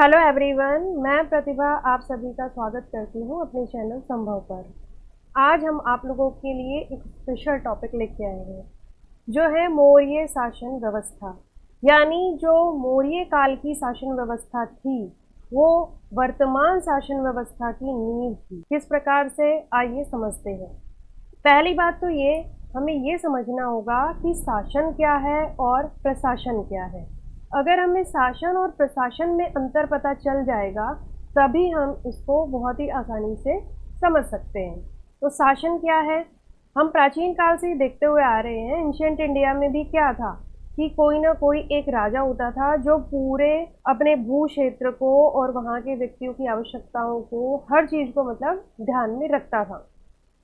Hello everyone, मैं प्रतिभा आप सभी का स्वागत करती हूँ अपने चैनल संभव पर। आज हम आप लोगों के लिए एक स्पेशल टॉपिक लेके आए हैं जो है मौर्य शासन व्यवस्था। यानी जो मौर्य काल की शासन व्यवस्था थी वो वर्तमान शासन व्यवस्था की नींव थी। किस प्रकार से, आइए समझते हैं। पहली बात तो ये हमें ये समझना होगा कि शासन क्या है और प्रशासन क्या है। अगर हमें शासन और प्रशासन में अंतर पता चल जाएगा तभी हम इसको बहुत ही आसानी से समझ सकते हैं। तो शासन क्या है, हम प्राचीन काल से ही देखते हुए आ रहे हैं। एंशियंट इंडिया में भी क्या था कि कोई ना कोई एक राजा होता था जो पूरे अपने भू क्षेत्र को और वहाँ के व्यक्तियों की आवश्यकताओं को, हर चीज़ को मतलब ध्यान में रखता था।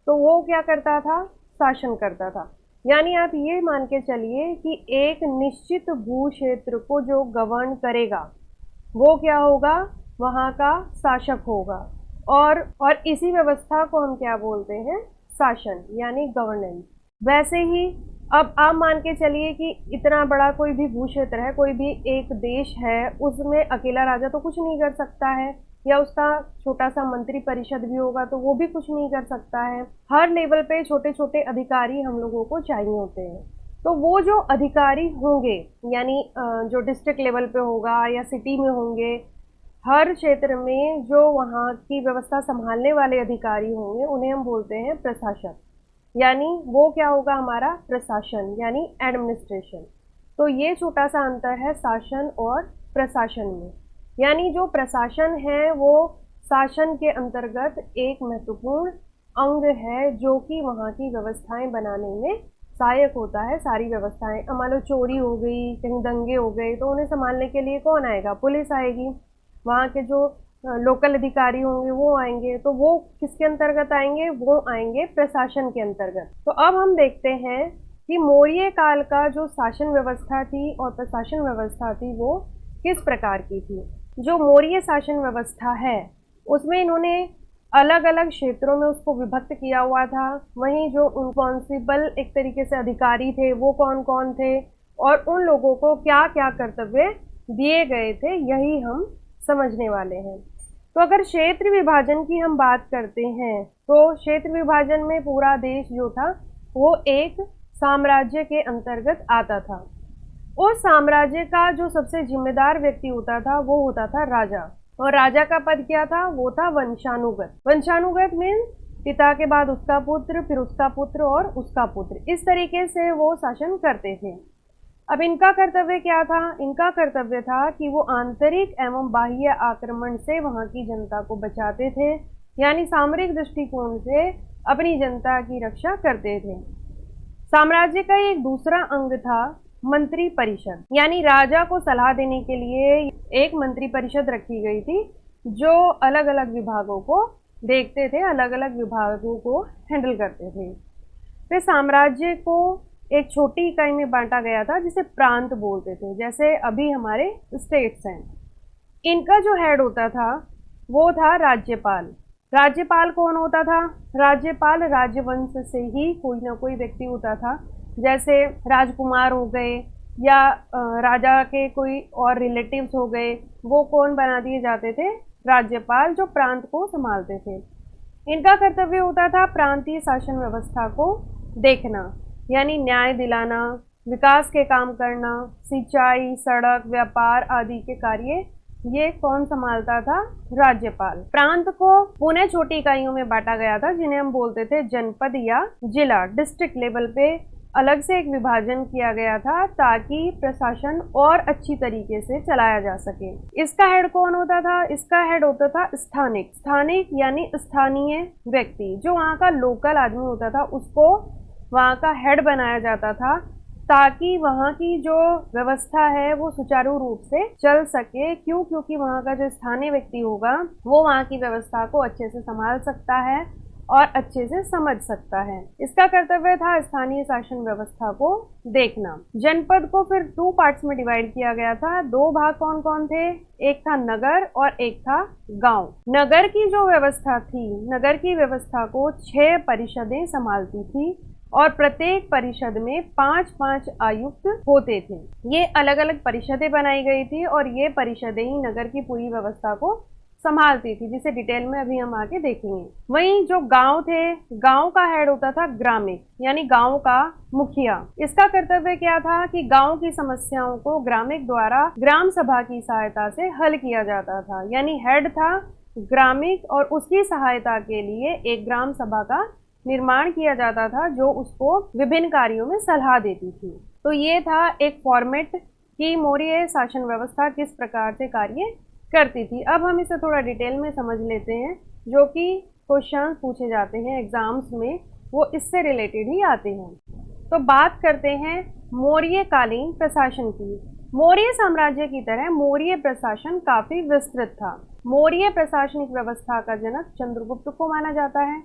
तो वो क्या करता था, शासन करता था। यानी आप ये मान के चलिए कि एक निश्चित भू क्षेत्र को जो गवर्न करेगा वो क्या होगा, वहाँ का शासक होगा। और इसी व्यवस्था को हम क्या बोलते हैं, शासन यानी गवर्नेंस। वैसे ही अब आप मान के चलिए कि इतना बड़ा कोई भी भू क्षेत्र है, कोई भी एक देश है, उसमें अकेला राजा तो कुछ नहीं कर सकता है, या उसका छोटा सा मंत्री परिषद भी होगा तो वो भी कुछ नहीं कर सकता है। हर लेवल पे छोटे छोटे अधिकारी हम लोगों को चाहिए होते हैं। तो वो जो अधिकारी होंगे, यानी जो डिस्ट्रिक्ट लेवल पे होगा या सिटी में होंगे, हर क्षेत्र में जो वहाँ की व्यवस्था संभालने वाले अधिकारी होंगे उन्हें हम बोलते हैं प्रशासक। यानी वो क्या होगा, हमारा प्रशासन यानी एडमिनिस्ट्रेशन। तो ये छोटा सा अंतर है शासन और प्रशासन में। यानी जो प्रशासन है वो शासन के अंतर्गत एक महत्वपूर्ण अंग है जो कि वहाँ की व्यवस्थाएं बनाने में सहायक होता है। सारी व्यवस्थाएं, अब मान लो चोरी हो गई, कहीं दंगे हो गए, तो उन्हें संभालने के लिए कौन आएगा, पुलिस आएगी। वहाँ के जो लोकल अधिकारी होंगे वो आएंगे। तो वो किसके अंतर्गत आएंगे, वो आएंगे प्रशासन के अंतर्गत। तो अब हम देखते हैं कि मौर्य काल का जो शासन व्यवस्था थी और प्रशासन व्यवस्था थी वो किस प्रकार की थी। जो मौर्य शासन व्यवस्था है उसमें इन्होंने अलग अलग क्षेत्रों में उसको विभक्त किया हुआ था। वहीं जो रिस्पॉन्सिबल एक तरीके से अधिकारी थे वो कौन कौन थे और उन लोगों को क्या क्या कर्तव्य दिए गए थे, यही हम समझने वाले हैं। तो अगर क्षेत्र विभाजन की हम बात करते हैं तो क्षेत्र विभाजन में पूरा देश जो था वो एक साम्राज्य के अंतर्गत आता था। उस साम्राज्य का जो सबसे जिम्मेदार व्यक्ति होता था वो होता था राजा। और राजा का पद क्या था, वो था वंशानुगत। वंशानुगत मीन्स पिता के बाद उसका पुत्र, फिर उसका पुत्र और उसका पुत्र, इस तरीके से वो शासन करते थे। अब इनका कर्तव्य क्या था, इनका कर्तव्य था कि वो आंतरिक एवं बाह्य आक्रमण से वहाँ की जनता को बचाते थे। यानी सामरिक दृष्टिकोण से अपनी जनता की रक्षा करते थे। साम्राज्य का एक दूसरा अंग था मंत्री परिषद। यानी राजा को सलाह देने के लिए एक मंत्री परिषद रखी गई थी जो अलग अलग विभागों को देखते थे, अलग अलग विभागों को हैंडल करते थे। फिर साम्राज्य को एक छोटी इकाई में बांटा गया था जिसे प्रांत बोलते थे, जैसे अभी हमारे स्टेट्स हैं। इनका जो हेड होता था वो था राज्यपाल। राज्यपाल कौन होता था, राज्यपाल राजवंश से ही कोई ना कोई व्यक्ति होता था। जैसे राजकुमार हो गए या राजा के कोई और रिलेटिव्स हो गए, वो कौन बना दिए जाते थे, राज्यपाल, जो प्रांत को संभालते थे। इनका कर्तव्य होता था प्रांतीय शासन व्यवस्था को देखना, यानी न्याय दिलाना, विकास के काम करना, सिंचाई, सड़क, व्यापार आदि के कार्य ये कौन संभालता था, राज्यपाल। प्रांत को पुनः छोटी इकाइयों में बांटा गया था जिन्हें हम बोलते थे जनपद या जिला। डिस्ट्रिक्ट लेवल पे अलग से एक विभाजन किया गया था ताकि प्रशासन और अच्छी तरीके से चलाया जा सके। इसका हेड कौन होता था, इसका हेड होता था स्थानिक। स्थानिक यानी स्थानीय व्यक्ति, जो वहाँ का लोकल आदमी होता था उसको वहाँ का हेड बनाया जाता था ताकि वहाँ की जो व्यवस्था है वो सुचारू रूप से चल सके। क्यों, क्योंकि वहाँ का जो स्थानीय व्यक्ति होगा वो वहाँ की व्यवस्था को अच्छे से संभाल सकता है और अच्छे से समझ सकता है। इसका कर्तव्य था स्थानीय शासन व्यवस्था को देखना। जनपद को फिर 2 पार्ट्स में डिवाइड किया गया था। 2 भाग कौन कौन थे, एक था नगर और एक था गांव। नगर की जो व्यवस्था थी, नगर की व्यवस्था को 6 परिषदें संभालती थी। और प्रत्येक परिषद में 5-5 आयुक्त होते थे। ये अलग अलग परिषदें बनाई गई थी और ये परिषदें ही नगर की पूरी व्यवस्था को संभालती थी, जिसे डिटेल में अभी हम आगे देखेंगे। वहीं जो गांव थे, गांव का हेड होता था ग्रामिक, यानी गांव का मुखिया। इसका कर्तव्य क्या था कि गांव की समस्याओं को ग्रामिक द्वारा ग्राम सभा की सहायता से हल किया जाता था। यानी हेड था ग्रामिक और उसकी सहायता के लिए एक ग्राम सभा का निर्माण किया जाता था, जो उसको विभिन्न कार्यों में सलाह देती थी। तो ये था एक फॉर्मेट कि मौर्य शासन व्यवस्था किस प्रकार से कार्य करती थी। अब हम इसे थोड़ा डिटेल में समझ लेते हैं, जो कि क्वेश्चन पूछे जाते हैं एग्जाम्स में, वो इससे रिलेटेड ही आते हैं। तो बात करते हैं मौर्यकालीन प्रशासन की। मौर्य साम्राज्य की तरह मौर्य प्रशासन काफी विस्तृत था। मौर्य प्रशासनिक व्यवस्था का जनक चंद्रगुप्त को माना जाता है।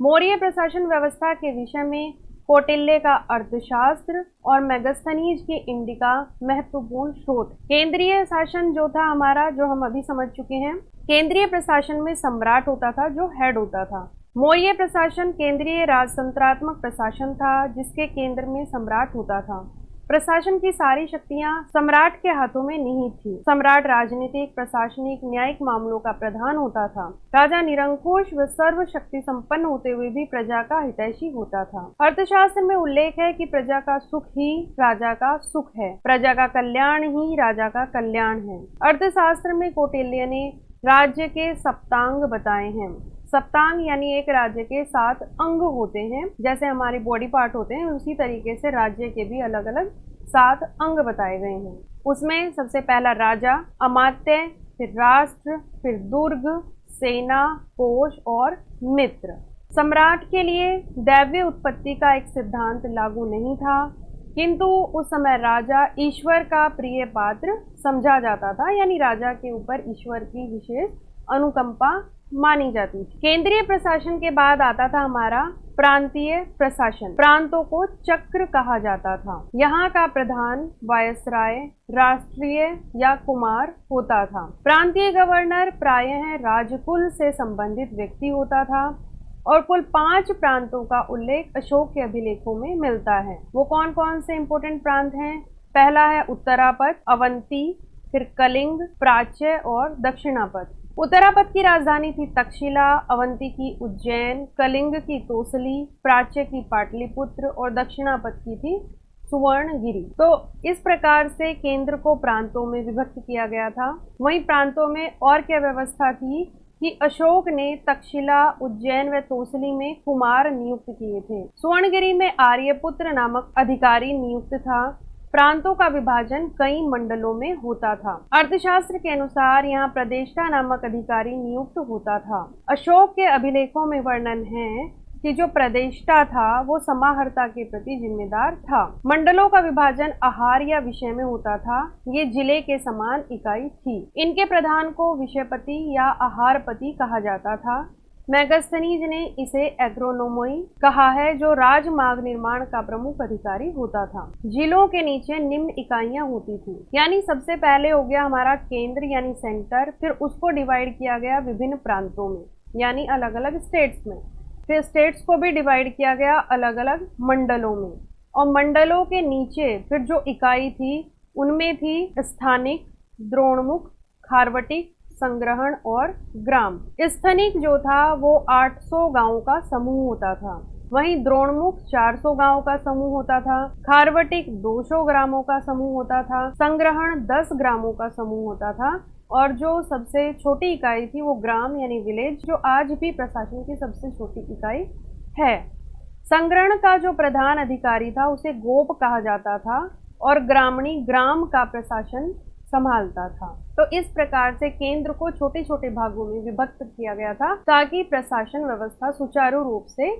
मौर्य प्रशासन व्यवस्था के विषय में कौटिल्य का अर्थशास्त्र और मेगास्थनीज की इंडिका महत्वपूर्ण स्रोत। केंद्रीय शासन जो था हमारा, जो हम अभी समझ चुके हैं, केंद्रीय प्रशासन में सम्राट होता था जो हेड होता था। मौर्य प्रशासन केंद्रीय राजतंत्रात्मक प्रशासन था जिसके केंद्र में सम्राट होता था। प्रशासन की सारी शक्तियां सम्राट के हाथों में निहित थी। सम्राट राजनीतिक, प्रशासनिक, न्यायिक मामलों का प्रधान होता था। राजा निरंकुश व सर्व शक्ति संपन्न होते हुए भी प्रजा का हितैषी होता था। अर्थशास्त्र में उल्लेख है कि प्रजा का सुख ही राजा का सुख है, प्रजा का कल्याण ही राजा का कल्याण है। अर्थशास्त्र में कौटिल्य ने राज्य के सप्तांग बताए हैं। सप्तांग यानी एक राज्य के 7 अंग होते हैं, जैसे हमारे बॉडी पार्ट होते हैं, उसी तरीके से राज्य के भी अलग अलग 7 अंग बताए गए हैं। उसमें सबसे पहला राजा, अमात्य, फिर राष्ट्र, फिर दुर्ग, सेना, कोष और मित्र। सम्राट के लिए दैवीय उत्पत्ति का एक सिद्धांत लागू नहीं था, किंतु उस समय राजा ईश्वर का प्रिय पात्र समझा जाता था, यानी राजा के ऊपर ईश्वर की विशेष अनुकंपा मानी जाती थी। केंद्रीय प्रशासन के बाद आता था हमारा प्रांतीय प्रशासन। प्रांतों को चक्र कहा जाता था। यहाँ का प्रधान वायसराय, राष्ट्रीय या कुमार होता था। प्रांतीय गवर्नर प्रायः राजकुल से संबंधित व्यक्ति होता था और कुल 5 प्रांतों का उल्लेख अशोक के अभिलेखों में मिलता है। वो कौन कौन से इंपोर्टेंट प्रांत हैं? पहला है उत्तरापद, अवंती, फिर कलिंग, प्राच्य और दक्षिणापद। उत्तरापद की राजधानी थी तक्षशिला, अवंती की उज्जैन, कलिंग की तोसली, प्राच्य की पाटलिपुत्र और दक्षिणापद की थी सुवर्णगिरी। तो इस प्रकार से केंद्र को प्रांतों में विभक्त किया गया था। वहीं प्रांतों में और क्या व्यवस्था थी कि अशोक ने तक्षशिला, उज्जैन व तोसली में कुमार नियुक्त किए थे। सुवर्णगिरी में आर्यपुत्र नामक अधिकारी नियुक्त था। प्रांतों का विभाजन कई मंडलों में होता था। अर्थशास्त्र के अनुसार यहाँ प्रदेष्टा नामक अधिकारी नियुक्त होता था। अशोक के अभिलेखों में वर्णन है कि जो प्रदेष्टा था वो समाहर्ता के प्रति जिम्मेदार था। मंडलों का विभाजन आहार या विषय में होता था। ये जिले के समान इकाई थी। इनके प्रधान को विषयपति या आहारपति कहा जाता था। मेगास्थनीज ने इसे एग्रोनोमोई कहा है, जो राजमार्ग निर्माण का प्रमुख अधिकारी होता था। जिलों के नीचे निम्न इकाइयां होती थी, यानी सबसे पहले हो गया हमारा केंद्र यानी सेंटर, फिर उसको डिवाइड किया गया विभिन्न प्रांतों में यानी अलग अलग स्टेट्स में, फिर स्टेट्स को भी डिवाइड किया गया अलग अलग मंडलों में, और मंडलों के नीचे फिर जो इकाई थी उनमें थी स्थानिक, द्रोणमुख, खारवटिक, संग्रहण और ग्राम। स्थनिक जो था वो 800 गांवों का समूह होता था। वहीं द्रोणमुख 400 गांवों का समूह होता था। खारवटिक 200 ग्रामों का समूह होता था। संग्रहण 10 ग्रामों का समूह होता था। और जो सबसे छोटी इकाई थी वो ग्राम यानी विलेज, जो आज भी प्रशासन की सबसे छोटी इकाई है। संग्रहण का जो प्रधान अधिकारी था उसे गोप कहा जाता था और ग्रामणी ग्राम का प्रशासन संभालता था। तो इस प्रकार से केंद्र को छोटे छोटे भागों में विभक्त किया गया था ताकि प्रशासन व्यवस्था सुचारू रूप से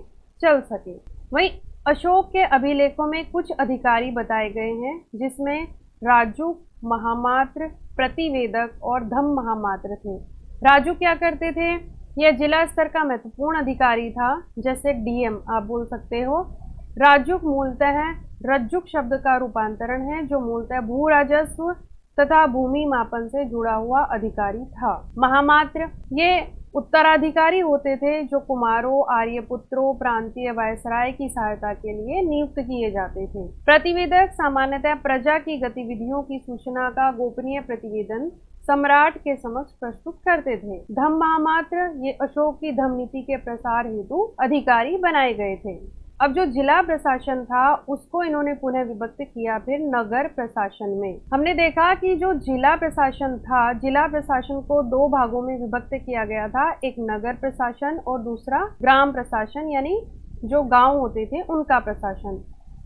चल सके। वहीं अशोक के अभिलेखों में कुछ अधिकारी बताए गए हैं, जिसमें राजुक, महामात्र, प्रतिवेदक और धम्म महामात्र थे। राजू क्या करते थे? यह जिला स्तर का महत्वपूर्ण अधिकारी था, जैसे डीएम आप बोल सकते हो। राजुक मूलतः रज्जुक शब्द का रूपांतरण है, जो मूलतः भू राजस्व तथा भूमि मापन से जुड़ा हुआ अधिकारी था। महामात्र ये उत्तराधिकारी होते थे जो कुमारों, आर्यपुत्रों, प्रांतीय वायसराय की सहायता के लिए नियुक्त किए जाते थे। प्रतिवेदक सामान्यतः प्रजा की गतिविधियों की सूचना का गोपनीय प्रतिवेदन सम्राट के समक्ष प्रस्तुत करते थे। धम्म महामात्र ये अशोक की धम्म नीति के प्रसार हेतु अधिकारी बनाए गए थे। अब जो जिला प्रशासन था उसको इन्होंने पुनः विभक्त किया फिर नगर प्रशासन में। हमने देखा कि जो जिला प्रशासन था, जिला प्रशासन को दो भागों में विभक्त किया गया था, एक नगर प्रशासन और दूसरा ग्राम प्रशासन, यानी जो गांव होते थे उनका प्रशासन।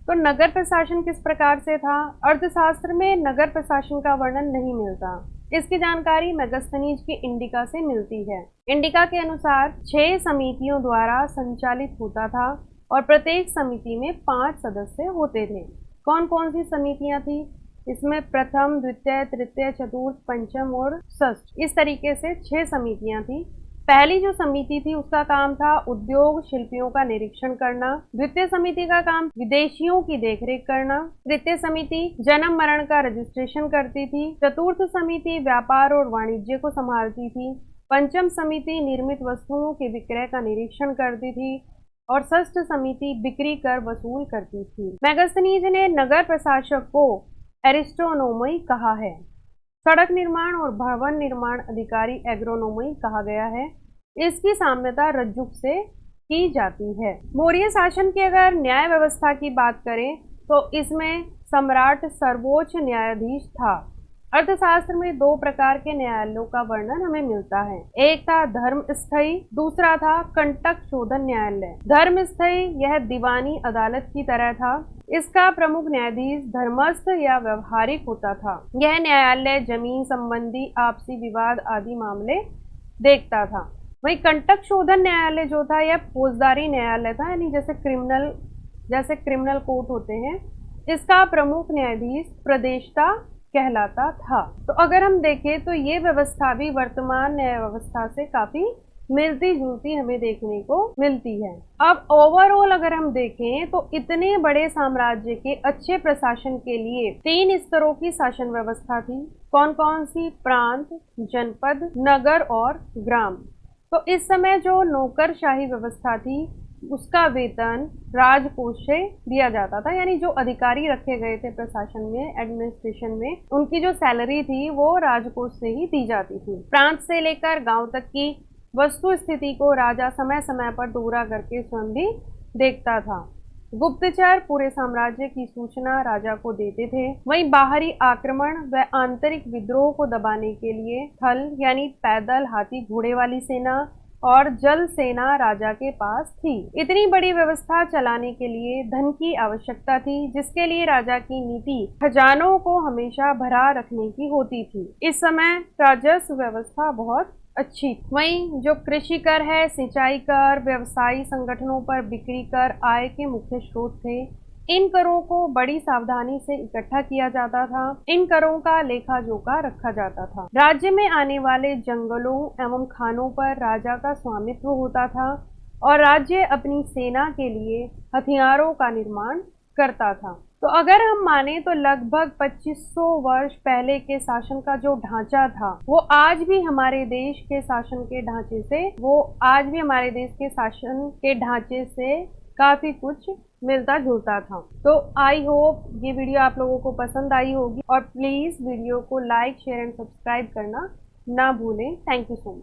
तो नगर प्रशासन किस प्रकार से था? अर्थशास्त्र में नगर प्रशासन का वर्णन नहीं मिलता। इसकी जानकारी मेगास्थनीज की इंडिका से मिलती है। इंडिका के अनुसार 6 समितियों द्वारा संचालित होता था और प्रत्येक समिति में 5 सदस्य होते थे। कौन कौन सी समितियां थी? इसमें प्रथम, द्वितीय, तृतीय, चतुर्थ, पंचम और षष्ठ, इस तरीके से 6 समितियां थी। पहली जो समिति थी उसका काम था उद्योग शिल्पियों का निरीक्षण करना। द्वितीय समिति का काम विदेशियों की देखरेख करना। तृतीय समिति जन्म मरण का रजिस्ट्रेशन करती थी। चतुर्थ समिति व्यापार और वाणिज्य को संभालती थी। पंचम समिति निर्मित वस्तुओं के विक्रय का निरीक्षण करती थी और षष्ठ समिति बिक्री कर वसूल करती थी। मेगास्थनीज ने नगर प्रशासक को एरिस्ट्रोनोमी कहा है। सड़क निर्माण और भवन निर्माण अधिकारी एग्रोनोमी कहा गया है। इसकी साम्यता रज्जुक से की जाती है। मौर्य शासन की अगर न्याय व्यवस्था की बात करें तो इसमें सम्राट सर्वोच्च न्यायाधीश था। अर्थशास्त्र में 2 प्रकार के न्यायालयों का वर्णन हमें मिलता है। एक था धर्मस्थयी, दूसरा था कंटक शोधन न्यायालय। धर्मस्थयी यह दीवानी अदालत की तरह था। इसका प्रमुख न्यायाधीश धर्मस्थ या व्यवहारिक होता था। यह न्यायालय जमीन संबंधी आपसी विवाद आदि मामले देखता था। वहीं कंटक शोधन न्यायालय जो था यह फौजदारी न्यायालय था, यानी जैसे क्रिमिनल कोर्ट होते हैं। इसका प्रमुख न्यायाधीश प्रदेष्टा कहलाता था। तो अगर हम देखें तो ये व्यवस्था भी वर्तमान न्याय व्यवस्था से काफी मिलती जुलती हमें देखने को मिलती है। अब ओवरऑल अगर हम देखें तो इतने बड़े साम्राज्य के अच्छे प्रशासन के लिए 3 स्तरों की शासन व्यवस्था थी। कौन कौन सी? प्रांत, जनपद, नगर और ग्राम। तो इस समय जो नौकरशाही व्यवस्था थी उसका वेतन राजकोष से दिया जाता था, यानी जो अधिकारी रखे गए थे प्रशासन में, एडमिनिस्ट्रेशन में, उनकी जो सैलरी थी वो राजकोष से ही दी जाती थी। प्रांत से लेकर गांव तक की वस्तु स्थिति को राजा समय समय पर दौरा करके स्वयं भी देखता था। गुप्तचर पूरे साम्राज्य की सूचना राजा को देते थे। वहीं बाहरी आक्रमण व आंतरिक विद्रोह को दबाने के लिए थल यानी पैदल, हाथी घोड़े वाली सेना और जल सेना राजा के पास थी। इतनी बड़ी व्यवस्था चलाने के लिए धन की आवश्यकता थी, जिसके लिए राजा की नीति खजानों को हमेशा भरा रखने की होती थी। इस समय राजस्व व्यवस्था बहुत अच्छी। वहीं जो कृषि कर है, सिंचाई कर, व्यवसायी संगठनों पर बिक्री कर आय के मुख्य स्रोत थे। इन करों को बड़ी सावधानी से इकट्ठा किया जाता था। इन करों का लेखा जोखा रखा जाता था। राज्य में आने वाले जंगलों एवं खानों पर राजा का स्वामित्व होता था और राज्य अपनी सेना के लिए हथियारों का निर्माण करता था। तो अगर हम माने तो लगभग 2500 वर्ष पहले के शासन का जो ढांचा था वो आज भी हमारे देश के शासन के ढांचे से काफी कुछ मिलता जुलता था। तो आई होप ये वीडियो आप लोगों को पसंद आई होगी और प्लीज वीडियो को लाइक, शेयर एंड सब्सक्राइब करना ना भूलें। Thank you so much.